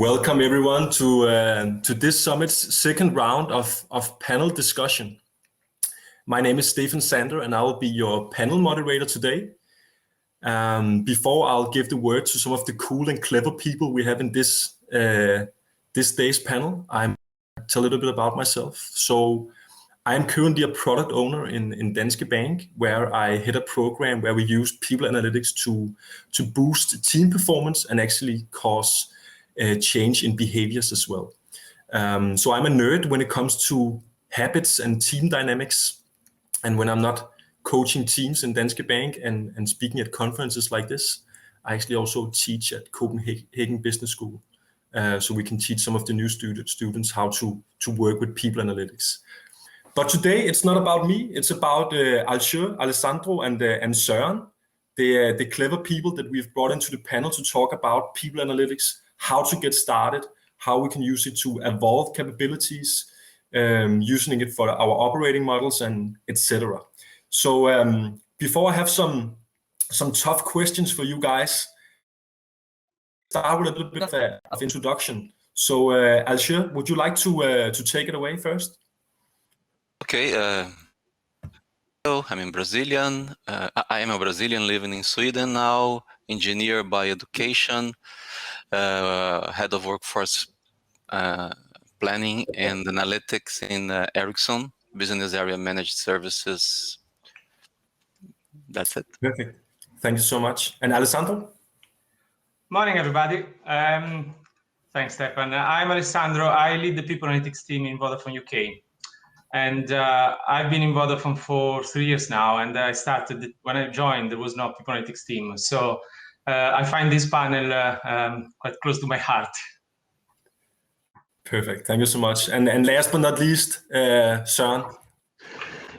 Welcome everyone to this summit's second round of panel discussion. My name is Stefan and I will be your panel moderator today. Before I'll give the word to some of the cool and clever people we have in this day's panel, I'm tell a little bit about myself. So I am currently a product owner in Danske Bank, where I head a program where we use people analytics to boost team performance and actually cause change in behaviors as well. So I'm a nerd when it comes to habits and team dynamics. And when I'm not coaching teams in Danske Bank and speaking at conferences like this, I actually also teach at Copenhagen Business School. So we can teach some of the new students how to work with people analytics. But today it's not about me, it's about Alceu, Alessandro and Søren, the clever people that we've brought into the panel to talk about people analytics, how to get started, how we can use it to evolve capabilities, using it for our operating models, and etc. So before I have some tough questions for you guys, start with a little bit of introduction. So Alceu, would you like to take it away first? Okay. So I'm Brazilian. I am a Brazilian living in Sweden now, engineer by education, head of workforce planning and analytics in Ericsson, business area managed services. That's it. Perfect. Thank you so much. And Alessandro? Morning, everybody. Thanks, Stefan. I'm Alessandro. I lead the people analytics team in Vodafone UK. And I've been in Vodafone for 3 years now. And I started, when I joined, there was no people analytics team. So I find this panel quite close to my heart. Perfect. Thank you so much. And last but not least, Søren.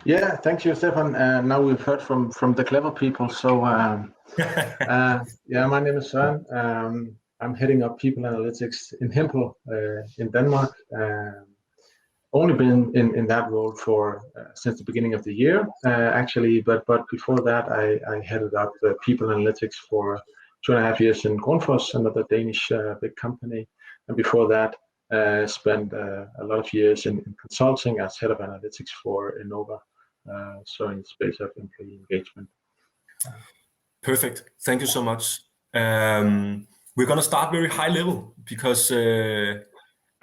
Yeah, thank you, Stefan. Now we've heard from the clever people. So yeah, my name is Søren. I'm heading up people analytics in Hempel in Denmark. Only been in that role for since the beginning of the year, actually. But before that, I headed up people analytics for 2.5 years in Grods, another Danish big company. And before that, spent a lot of years in consulting as head of analytics for Innova, so in the space of employee engagement. Perfect. Thank you so much. We're going to start very high level because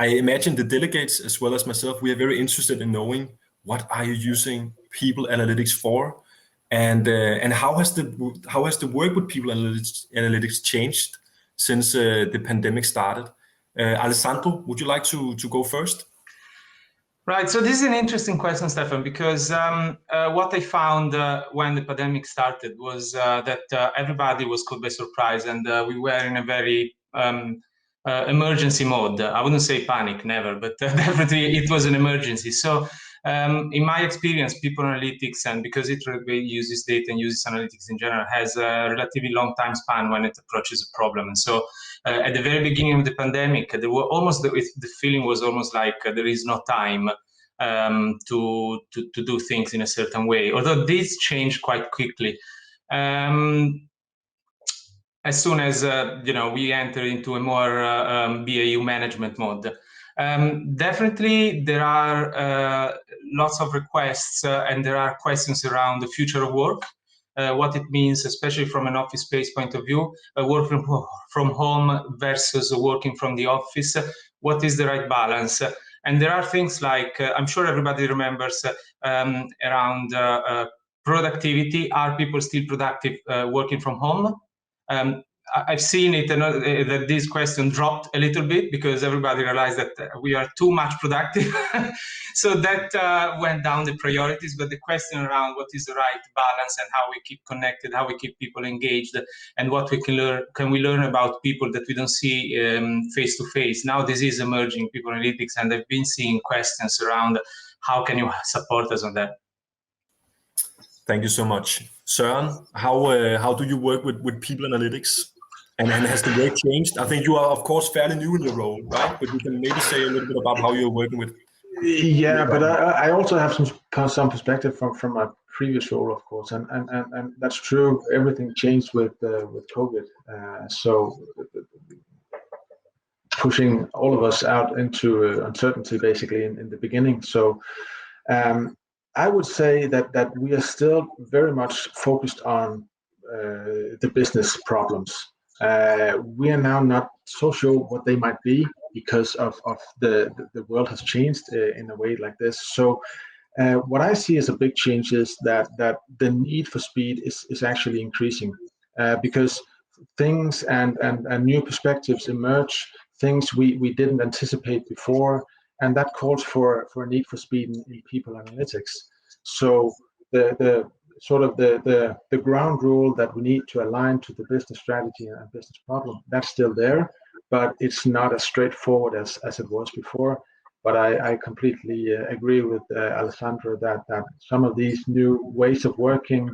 I imagine the delegates as well as myself, we are very interested in knowing what are you using people analytics for, and how has the work with people analytics changed since the pandemic started? Alessandro, would you like to go first? Right, so this is an interesting question, Stefan, because what I found when the pandemic started was that everybody was caught by surprise, and we were in a very emergency mode. I wouldn't say panic, never, but definitely it was an emergency. So in my experience, people analytics, and because it uses data and uses analytics in general, has a relatively long time span when it approaches a problem. And so at the very beginning of the pandemic, there were almost the feeling was almost like there is no time to do things in a certain way. Although this changed quite quickly. As soon as we enter into a more BAU management mode. Definitely there are lots of requests and there are questions around the future of work, what it means, especially from an office space point of view, work from home versus working from the office, what is the right balance? And there are things like, I'm sure everybody remembers around productivity. Are people still productive working from home? I've seen it that this question dropped a little bit because everybody realized that we are too much productive. So that went down the priorities, but the question around what is the right balance and how we keep connected, how we keep people engaged, and what we can we learn about people that we don't see face to face. Now this is emerging, people analytics, and I've been seeing questions around how can you support us on that. Thank you so much. Søren, how do you work with people analytics? And has the work changed? I think you are, of course, fairly new in your role, right? But you can maybe say a little bit about how you're working with. Yeah, but I also have some perspective from my previous role, of course, and that's true. Everything changed with COVID. So pushing all of us out into uncertainty basically in the beginning. So I would say that we are still very much focused on the business problems. We are now not so sure what they might be because of the world has changed in a way like this. So what I see as a big change is that the need for speed is actually increasing because things and new perspectives emerge, things we didn't anticipate before, and that calls for a need for speed in people analytics. So the sort of the ground rule that we need to align to the business strategy and business problem, that's still there, but it's not as straightforward as it was before. But I completely agree with Alessandro that some of these new ways of working,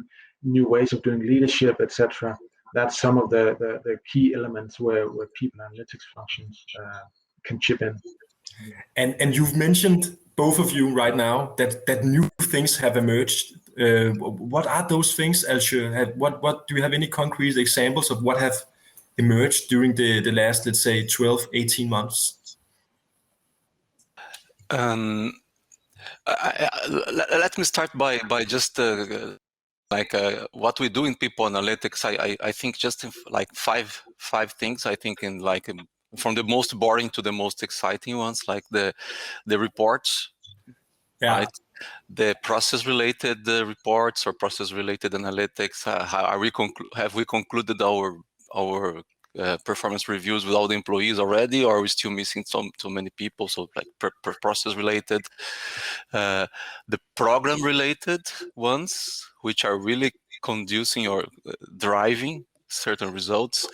new ways of doing leadership, etc., that's some of the key elements where people analytics functions can chip in. And you've mentioned, both of you right now, that new things have emerged. What are those things, Alceu? What do you have any concrete examples of what have emerged during the last, let's say, 12, 18 months? Let me start by just what we do in people analytics. I think just like five things. I think from the most boring to the most exciting ones, like the reports, right? The process-related reports or process-related analytics. Have we concluded our performance reviews with all the employees already, or are we still missing too many people? So like process-related, the program-related ones, which are really conducing or driving certain results.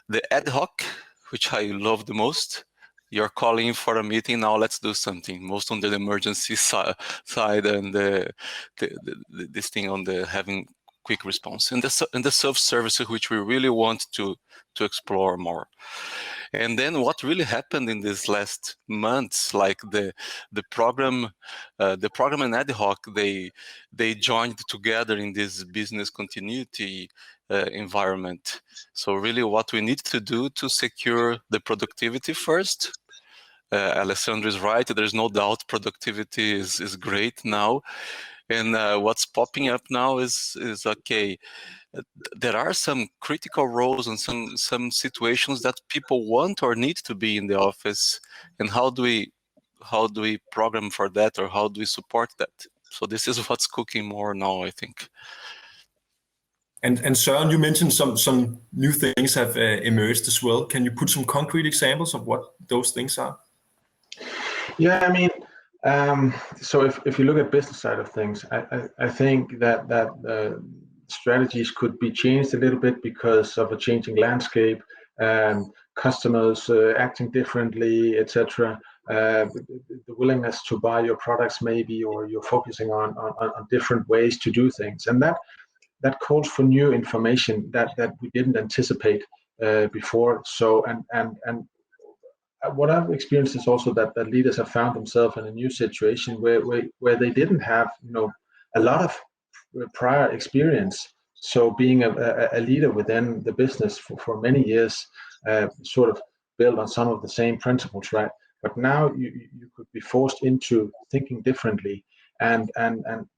The ad hoc, which I love the most. You're calling for a meeting now. Let's do something. Most on the emergency side, and this thing on the having quick response, and the self-service, which we really want to explore more. And then what really happened in these last months, like the program and ad hoc, they joined together in this business continuity environment. So really, what we need to do to secure the productivity first. Alessandro is right. There's no doubt productivity is great now. And what's popping up now is okay. There are some critical roles and some situations that people want or need to be in the office, and how do we program for that, or how do we support that? So this is what's cooking more now, I think. And Søren, you mentioned some new things have emerged as well. Can you put some concrete examples of what those things are? Yeah, I mean, so if you look at business side of things, I think that strategies could be changed a little bit because of a changing landscape, customers acting differently, etc. The willingness to buy your products maybe, or you're focusing on different ways to do things, and that calls for new information that we didn't anticipate before. So and what I've experienced is also that leaders have found themselves in a new situation where they didn't have a lot of prior experience. So being a leader within the business for many years, sort of built on some of the same principles, right? But now you could be forced into thinking differently, and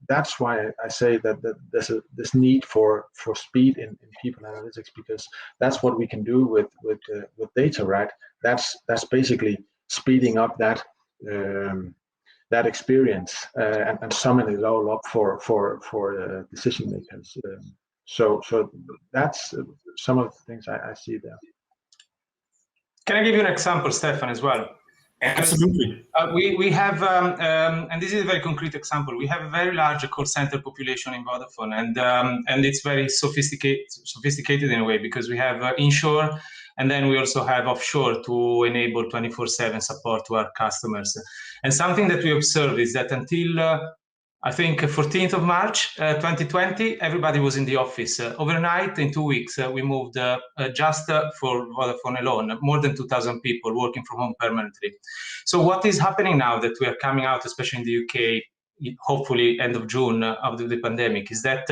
that's why I say that there's this need for speed in people analytics, because that's what we can do with data, right? That's basically speeding up that experience and summing it all up for decision makers. So that's some of the things I see there. Can I give you an example, Stefan, as well? Absolutely. We have, and this is a very concrete example. We have a very large call center population in Vodafone, and it's very sophisticated in a way, because we have inshore, and then we also have offshore to enable 24/7 support to our customers. And something that we observe is that until I think 14th of March 2020, everybody was in the office. Overnight, in 2 weeks, we moved just for Vodafone alone, more than 2,000 people working from home permanently. So what is happening now that we are coming out, especially in the UK, hopefully end of June of the pandemic, is that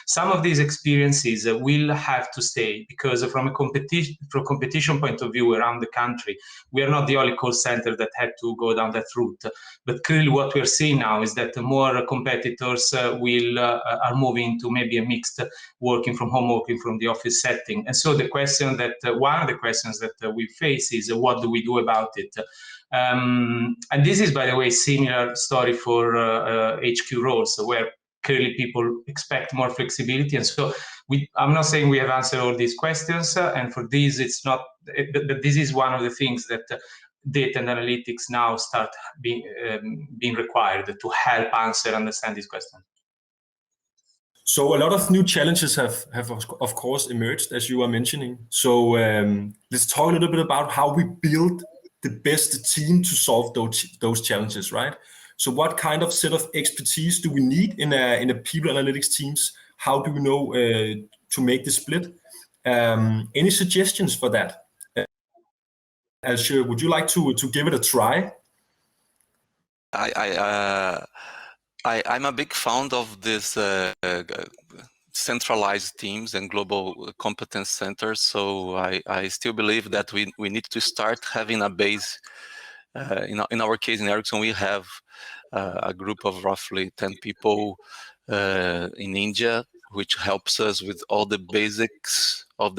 some of these experiences will have to stay, because from a competition point of view around the country, we are not the only call center that had to go down that route. But clearly what we're seeing now is that more competitors are moving to maybe a mixed working from home, working from the office setting. And so the question that one of the questions that we face is, what do we do about it? And this is, by the way, similar story for HQ roles, where clearly people expect more flexibility. And so I'm not saying we have answered all these questions, and for this, it's not, but this is one of the things that data and analytics now start being required to help understand these questions. So a lot of new challenges have of course emerged, as you are mentioning. So let's talk a little bit about how we build the best team to solve those challenges, right? So what kind of set of expertise do we need in a people analytics teams? How do we know to make the split? Any suggestions for that? Alceu, would you like to give it a try? I'm a big fan of this centralized teams and global competence centers. So I still believe that we need to start having a base. In our case, in Ericsson, we have a group of roughly 10 people in India, which helps us with all the basics of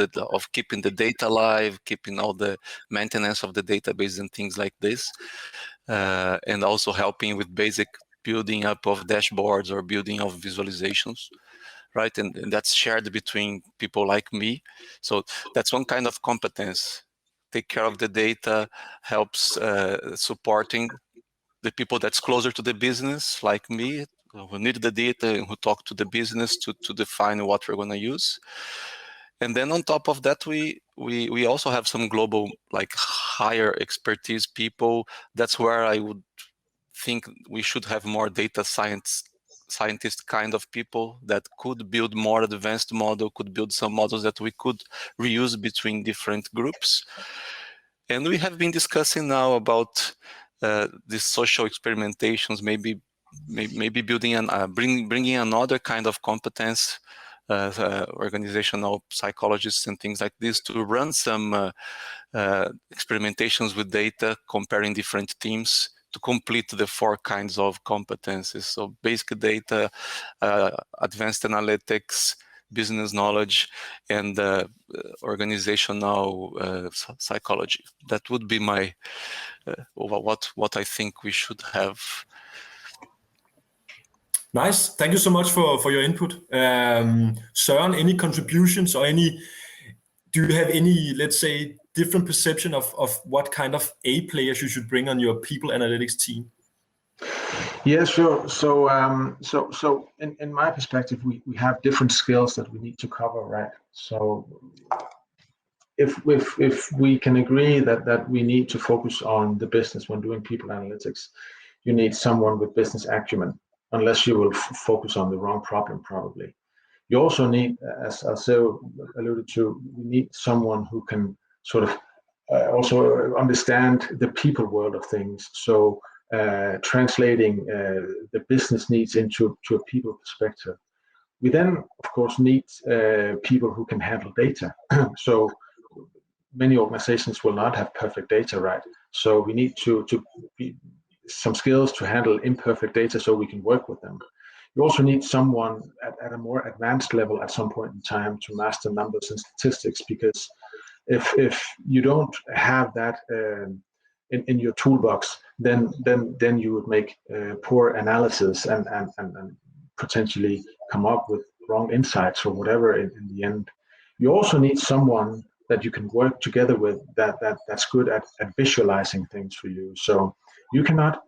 keeping the data alive, keeping all the maintenance of the database and things like this, and also helping with basic building up of dashboards or building of visualizations, right? And that's shared between people like me. So that's one kind of competence. Take care of the data, helps supporting the people that's closer to the business, like me, who need the data and who talk to the business to define what we're going to use. And then on top of that, we also have some global, like higher expertise people. That's where I would think we should have more data scientist kind of people that could build more advanced model, could build some models that we could reuse between different groups. And we have been discussing now about these social experimentations, maybe building bringing another kind of competence, organizational psychologists and things like this, to run some experimentations with data, comparing different teams to complete the 4 kinds of competencies. So basic data, advanced analytics, business knowledge, and organizational psychology. That would be my what I think we should have. Nice. Thank you so much for your input. Søren, any contributions or do you have any, let's say, different perception of what kind of A players you should bring on your people analytics team? Yeah, sure. So in my perspective, we have different skills that we need to cover, right? So if we can agree that we need to focus on the business when doing people analytics, you need someone with business acumen, unless you will focus on the wrong problem, probably. You also need, as Alceu alluded to, we need someone who can sort of also understand the people world of things. So translating the business needs into a people perspective. We then, of course, need people who can handle data. So many organizations will not have perfect data, right? So we need to be some skills to handle imperfect data so we can work with them. You also need someone at a more advanced level at some point in time to master numbers and statistics, because if you don't have that in your toolbox, then you would make poor analysis and potentially come up with wrong insights or whatever in the end. You also need someone that you can work together with that's good at visualizing things for you. So you cannot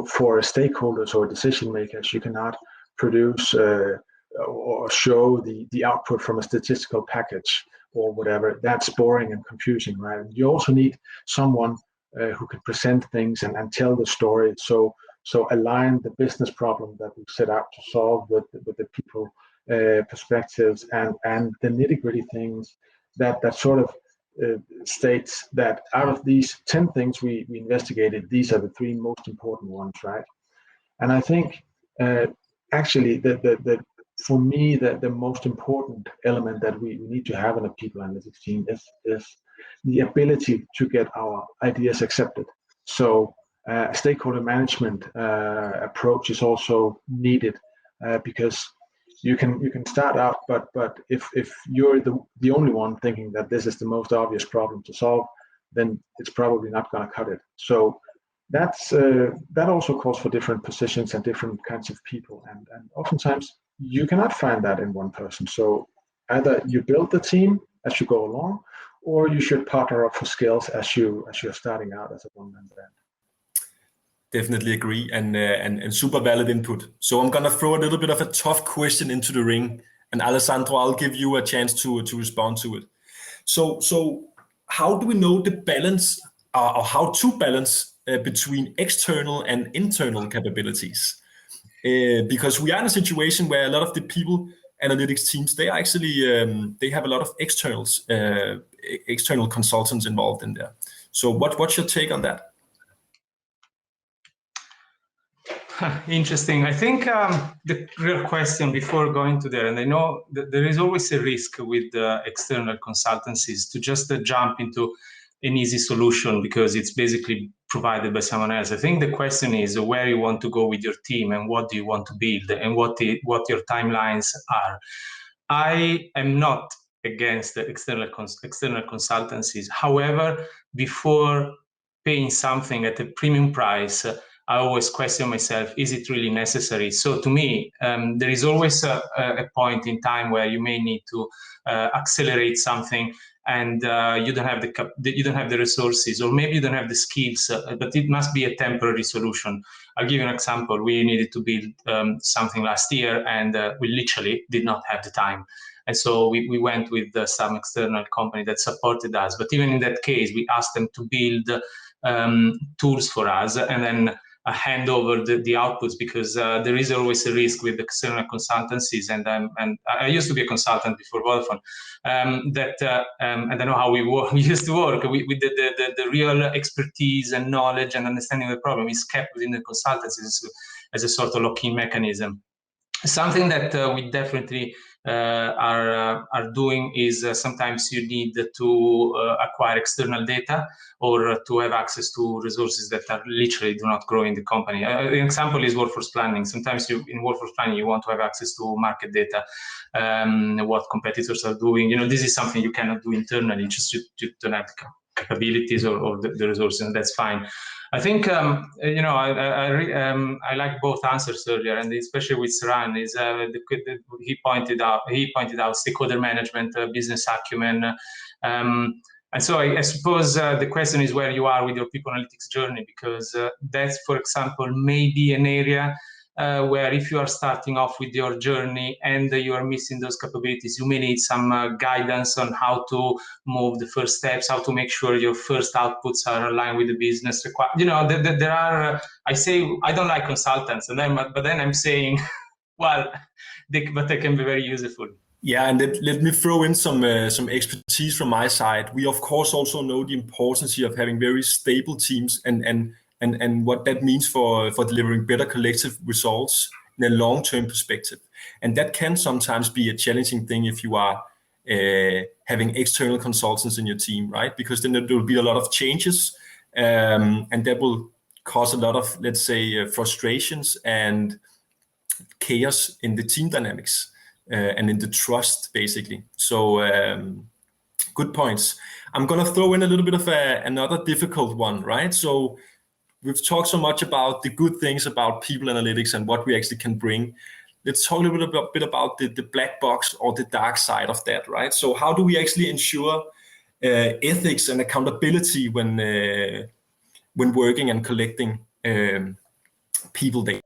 for stakeholders or decision makers, you cannot produce or show the output from a statistical package or whatever. That's boring and confusing, right? You also need someone who can present things and tell the story. So align the business problem that we set out to solve with the people perspectives and the nitty-gritty things that sort of states that out of these 10 things we investigated, these are the 3 most important ones, right? And I think actually the for me, the most important element that we need to have in a people analytics team is the ability to get our ideas accepted. So stakeholder management approach is also needed because you can start out, but if you're the only one thinking that this is the most obvious problem to solve, then it's probably not going to cut it. So that also calls for different positions and different kinds of people, and oftentimes you cannot find that in one person. So either you build the team as you go along, or you should partner up for skills as you're starting out as a one-man band. Definitely agree, and super valid input. So I'm gonna throw a little bit of a tough question into the ring, and Alessandro, I'll give you a chance to respond to it. So how do we know the balance, or how to balance between external and internal capabilities? Because we are in a situation where a lot of the people analytics teams, they actually they have a lot of external consultants involved in there. So what's your take on that? Interesting. I think the real question before going to there, and I know that there is always a risk with external consultancies to just jump into an easy solution because it's basically provided by someone else. I think the question is where you want to go with your team and what do you want to build and what your timelines are. I am not against the external consultancies. However, before paying something at a premium price, I always question myself, is it really necessary? So to me, there is always a point in time where you may need to accelerate something and you don't have the resources, or maybe you don't have the skills, but it must be a temporary solution. I'll give you an example. We needed to build something last year, and we literally did not have the time. And so we went with some external company that supported us. But even in that case, we asked them to build tools for us and then hand over the outputs, because there is always a risk with external consultancies. And I used to be a consultant before Vodafone. And I know how we used to work. With the real expertise and knowledge and understanding of the problem is kept within the consultancies as a sort of lock-in mechanism. Something that we definitely are doing is sometimes you need to acquire external data or to have access to resources that are literally do not grow in the company. An example is workforce planning. Sometimes in workforce planning you want to have access to market data, what competitors are doing. This is something you cannot do internally, just you don't have the capabilities or the resources, and that's fine. I think I like both answers earlier, and especially with Søren, is he pointed out stakeholder management, business acumen, and so I suppose the question is where you are with your people analytics journey, because that's, for example, maybe an area where if you are starting off with your journey and you are missing those capabilities, you may need some guidance on how to move the first steps, how to make sure your first outputs are aligned with the business requirements. There are, I say, I don't like consultants, but then I'm saying, well, but they can be very useful. Yeah, and let me throw in some expertise from my side. We, of course, also know the importance of having very stable teams and what that means for delivering better collective results in a long-term perspective. And that can sometimes be a challenging thing if you are having external consultants in your team, right? Because then there will be a lot of changes, and that will cause a lot of, let's say, frustrations and chaos in the team dynamics and in the trust, basically. So good points. I'm going to throw in a little bit of another difficult one, right? So we've talked so much about the good things about people analytics and what we actually can bring. Let's talk a little bit about the black box or the dark side of that, right? So how do we actually ensure ethics and accountability when working and collecting people data?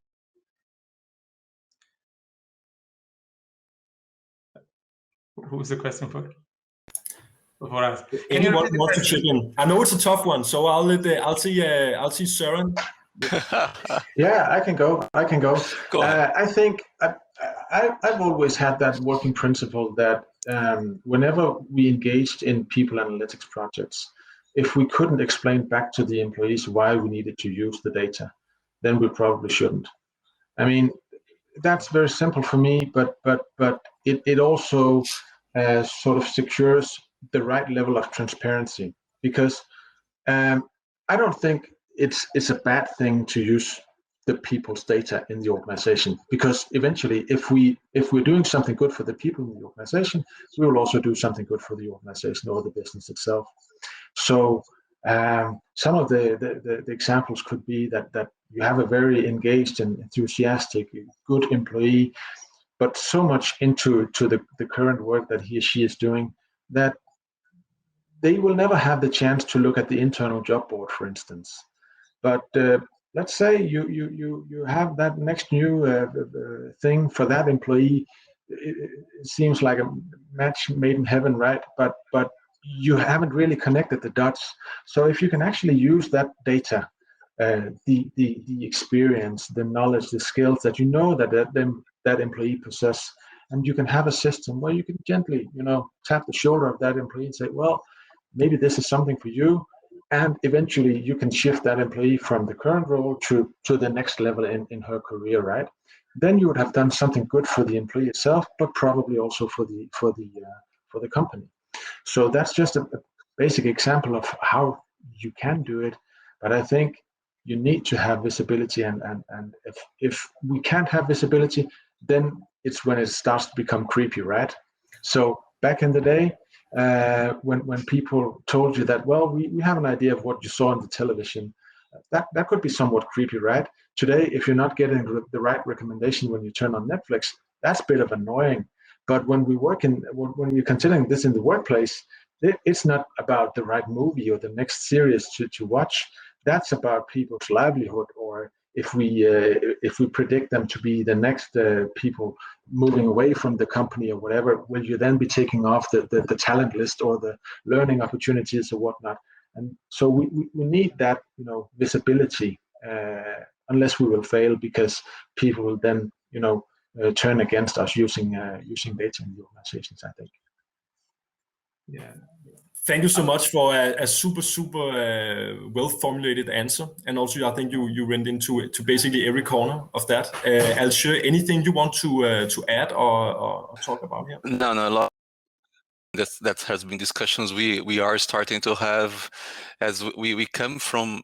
Who's the question for? For us. Anyone wants to chip in? I know it's a tough one, so I'll see Søren. Yeah, I can go. Go ahead. I think I've always had that working principle that whenever we engaged in people analytics projects, if we couldn't explain back to the employees why we needed to use the data, then we probably shouldn't. I mean, that's very simple for me, but it also sort of secures the right level of transparency, because I don't think it's a bad thing to use the people's data in the organization, because eventually if we're doing something good for the people in the organization, we will also do something good for the organization or the business itself. So some of the examples could be that you have a very engaged and enthusiastic, good employee, but so much into the current work that he or she is doing that they will never have the chance to look at the internal job board, for instance. But let's say you have that next new thing for that employee. It seems like a match made in heaven, right? But you haven't really connected the dots. So if you can actually use that data, the experience, the knowledge, the skills that you know that employee possess, and you can have a system where you can gently, tap the shoulder of that employee and say, well, maybe this is something for you. And eventually you can shift that employee from the current role to the next level in her career, right? Then you would have done something good for the employee itself, but probably also for the company. So that's just a basic example of how you can do it. But I think you need to have visibility, and if we can't have visibility, then it's when it starts to become creepy, right? So back in the day, when people told you that, well, we have an idea of what you saw on the television, that could be somewhat creepy, right? Today, if you're not getting the right recommendation when you turn on Netflix, that's a bit of annoying. But when we're considering this in the workplace, it's not about the right movie or the next series to watch. That's about people's livelihood, or if we predict them to be the next people moving away from the company or whatever, will you then be taking off the talent list or the learning opportunities or whatnot? And so we need that visibility, unless we will fail, because people will then turn against us using data in the organizations, I think. Yeah. Thank you so much for a super well-formulated answer. And also, I think you went into to basically every corner of that. Alceu, anything you want to add or talk about here? No, a lot. That has been discussions we are starting to have, as we come from,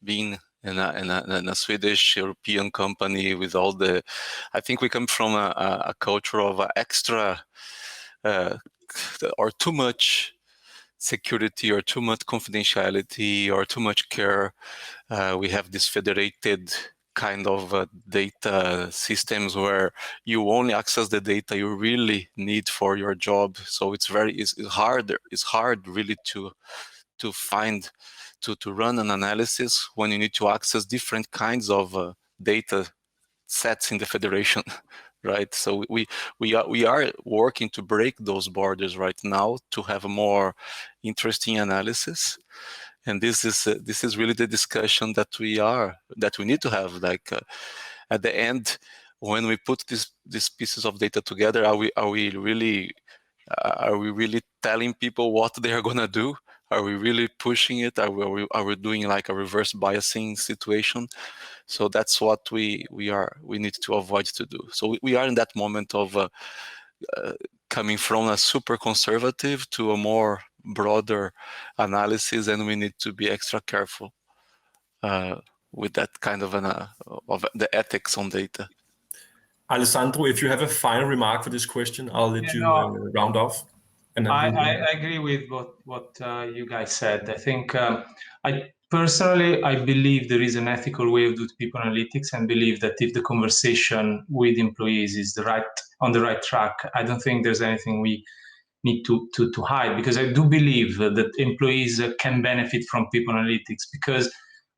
being in a Swedish European company with all the, I think we come from a culture of extra or too much security, or too much confidentiality, or too much care. We have this federated kind of data systems where you only access the data you really need for your job. So it's hard really to find, to run an analysis when you need to access different kinds of data sets in the federation. Right, so we are working to break those borders right now to have a more interesting analysis, and this is really the discussion that we need to have. Like at the end, when we put these pieces of data together, are we really telling people what they are gonna do? Are we really pushing it? Are we doing like a reverse biasing situation? So that's what we need to avoid to do. So we are in that moment of coming from a super conservative to a more broader analysis, and we need to be extra careful with that kind of of the ethics on data. Alessandro, if you have a final remark for this question, I'll let you round off. And then I agree with what you guys said. I think I believe there is an ethical way of doing people analytics, and believe that if the conversation with employees is on the right track, I don't think there's anything we need to hide, because I do believe that employees can benefit from people analytics. Because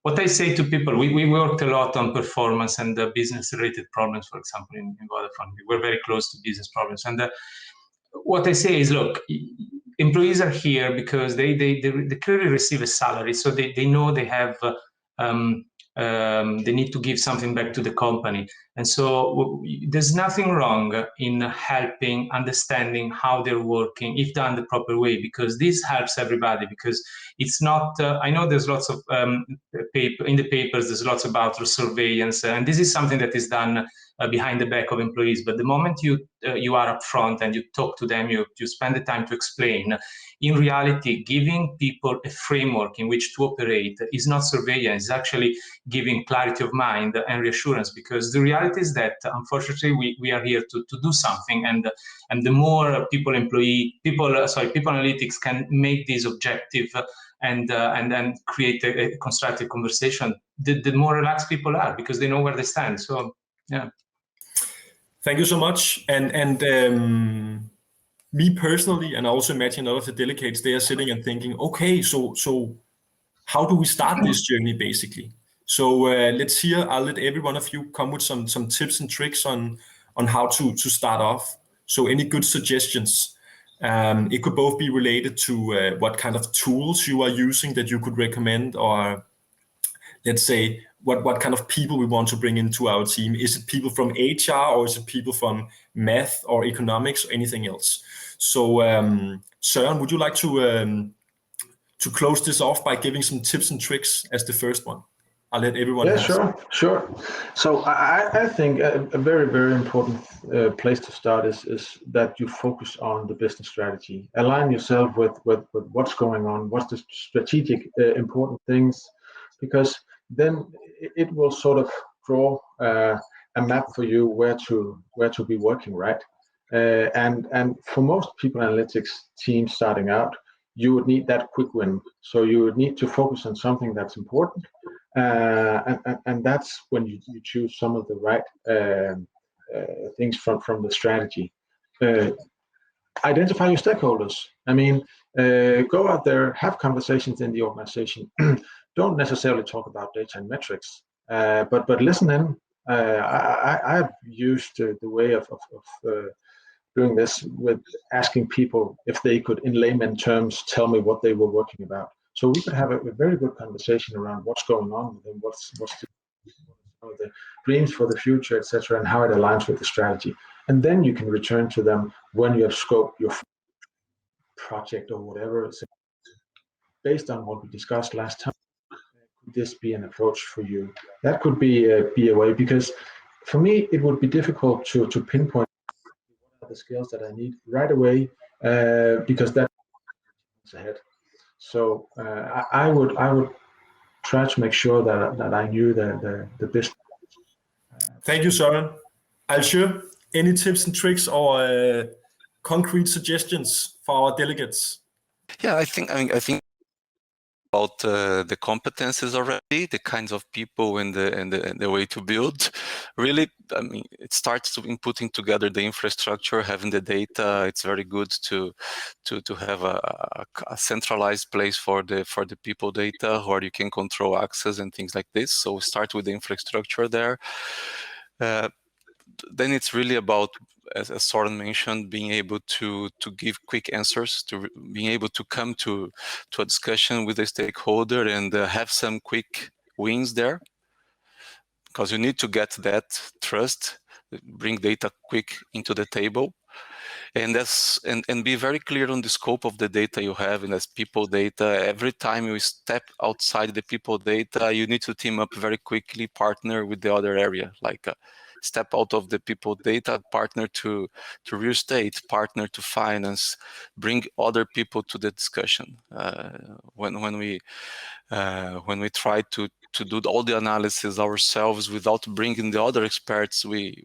what I say to people, we worked a lot on performance and business-related problems, for example, in Vodafone. We're very close to business problems. And what I say is, look, employees are here because they clearly receive a salary, so they know they have they need to give something back to the company, and so there's nothing wrong in helping understanding how they're working if done the proper way, because this helps everybody. Because it's not I know there's lots of paper in the papers, there's lots about surveillance, and this is something that is done behind the back of employees. But the moment you are upfront and you talk to them, you spend the time to explain. In reality, giving people a framework in which to operate is not surveillance, it's actually giving clarity of mind and reassurance, because the reality is that, unfortunately, we are here to do something, and the more people analytics can make this objective and then create a constructive conversation, the more relaxed people are, because they know where they stand. So, yeah. Thank you so much. And me personally, and I also imagine a lot of the delegates, they are sitting and thinking, okay, so how do we start this journey, basically? So let's hear. I'll let every one of you come with some tips and tricks on how to start off. So any good suggestions? It could both be related to what kind of tools you are using that you could recommend, or let's say what kind of people we want to bring into our team. Is it people from HR, or is it people from math or economics or anything else? So Søren, would you like to close this off by giving some tips and tricks as the first one? I'll let everyone. Yeah, sure. So I think a very, very important place to start is that you focus on the business strategy. Align yourself with what's going on, what's the strategic important things, because then it will sort of draw a map for you where to be working, right? And for most people analytics teams starting out, you would need that quick win. So you would need to focus on something that's important. And that's when you choose some of the right things from the strategy. Identify your stakeholders. I mean, go out there, have conversations in the organization. Don't necessarily talk about data and metrics, but listen in. I've used the way of doing this with asking people if they could, in layman terms, tell me what they were working about. So we could have a very good conversation around what's going on and what's the dreams for the future, etc., and how it aligns with the strategy. And then you can return to them when you have scoped your project or whatever. So based on what we discussed last time, could this be an approach for you? That could be a way, because for me, it would be difficult to pinpoint what are the skills that I need right away, because that's ahead. So I would try to make sure that I knew the business. Thank you, Søren. Alceu, any tips and tricks or concrete suggestions for our delegates? Yeah, I think about the competences already, the kinds of people and the way to build. Really, I mean, it starts in putting together the infrastructure, having the data. It's very good to have a centralized place for the people data, where you can control access and things like this. So start with the infrastructure there. Then it's really about, as Søren mentioned, being able to give quick answers, to being able to come to a discussion with a stakeholder and have some quick wins there, because you need to get that trust, bring data quick into the table, and be very clear on the scope of the data you have. And as people data, every time you step outside the people data, you need to team up very quickly, partner with the other area, like step out of the people data, partner to real estate, partner to finance, bring other people to the discussion. When we try to do all the analysis ourselves without bringing the other experts, we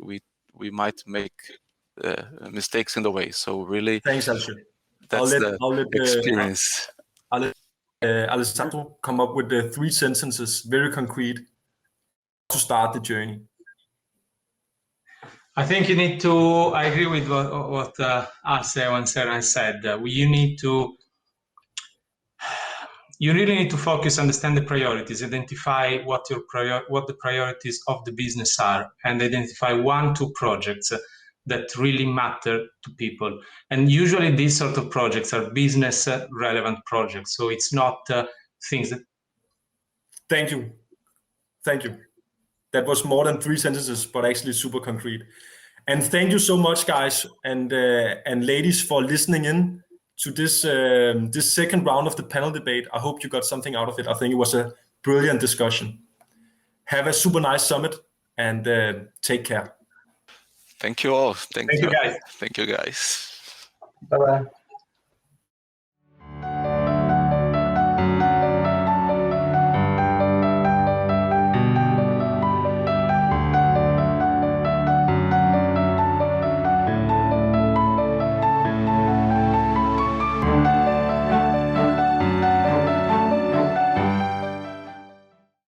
might make mistakes in the way. So really, thanks, Alceu. That's the experience. I'll let Alessandro come up with the 3 sentences, very concrete, to start the journey. I think you need to. I agree with what Alceu and Søren said. You really need to focus, understand the priorities, identify what the priorities of the business are, and identify 1-2 projects that really matter to people. And usually these sort of projects are business relevant projects. So it's not things that. Thank you. That was more than 3 sentences, but actually super concrete. And thank you so much, guys and ladies, for listening in to this second round of the panel debate. I hope you got something out of it. I think it was a brilliant discussion. Have a super nice summit and take care. Thank you all. Thank you, guys. Thank you, guys. Bye-bye.